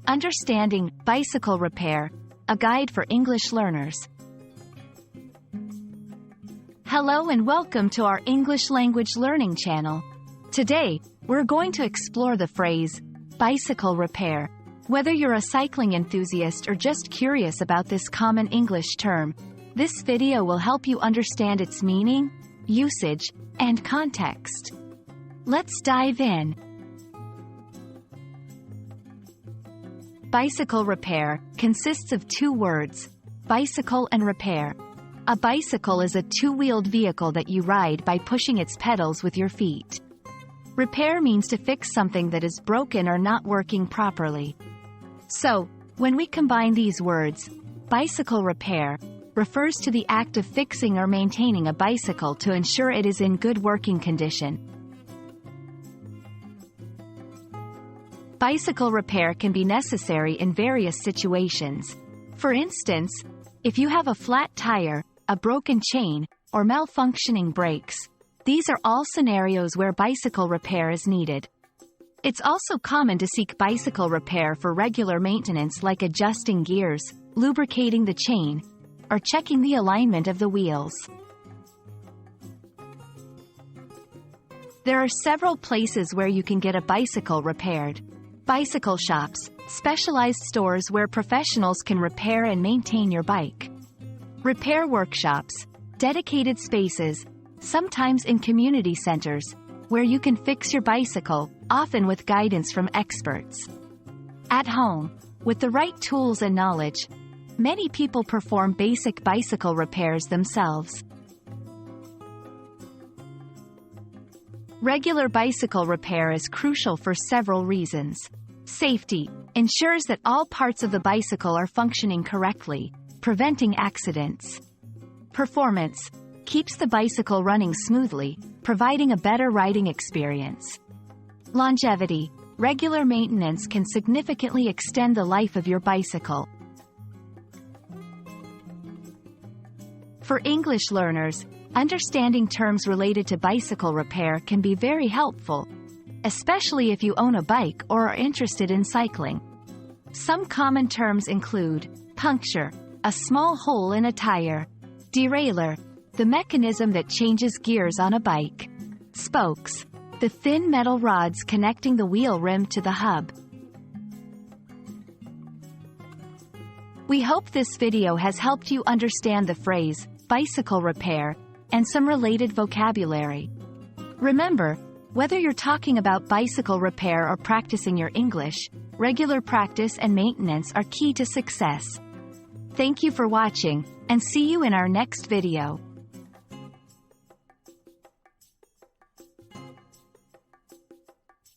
Understanding Bicycle Repair, a guide for English learners. Hello and welcome to our English language learning channel. Today, we're going to explore the phrase, bicycle repair. Whether you're a cycling enthusiast or just curious about this common English term, this video will help you understand its meaning, usage, and context. Let's dive in. Bicycle repair consists of two words, bicycle and repair. A bicycle is a two-wheeled vehicle that you ride by pushing its pedals with your feet. Repair means to fix something that is broken or not working properly. So, when we combine these words, bicycle repair refers to the act of fixing or maintaining a bicycle to ensure it is in good working condition. Bicycle repair can be necessary in various situations. For instance, if you have a flat tire, a broken chain, or malfunctioning brakes, these are all scenarios where bicycle repair is needed. It's also common to seek bicycle repair for regular maintenance like adjusting gears, lubricating the chain, or checking the alignment of the wheels. There are several places where you can get a bicycle repaired. Bicycle shops, specialized stores where professionals can repair and maintain your bike. Repair workshops, dedicated spaces, sometimes in community centers, where you can fix your bicycle, often with guidance from experts. At home, with the right tools and knowledge, many people perform basic bicycle repairs themselves. Regular bicycle repair is crucial for several reasons. Safety ensures that all parts of the bicycle are functioning correctly, preventing accidents. Performance keeps the bicycle running smoothly, providing a better riding experience. Longevity, regular maintenance can significantly extend the life of your bicycle. For English learners, understanding terms related to bicycle repair can be very helpful, especially if you own a bike or are interested in cycling. Some common terms include puncture, a small hole in a tire; derailleur, the mechanism that changes gears on a bike; spokes, the thin metal rods connecting the wheel rim to the hub. We hope this video has helped you understand the phrase, bicycle repair, and some related vocabulary. Remember, whether you're talking about bicycle repair or practicing your English, regular practice and maintenance are key to success. Thank you for watching, and see you in our next video.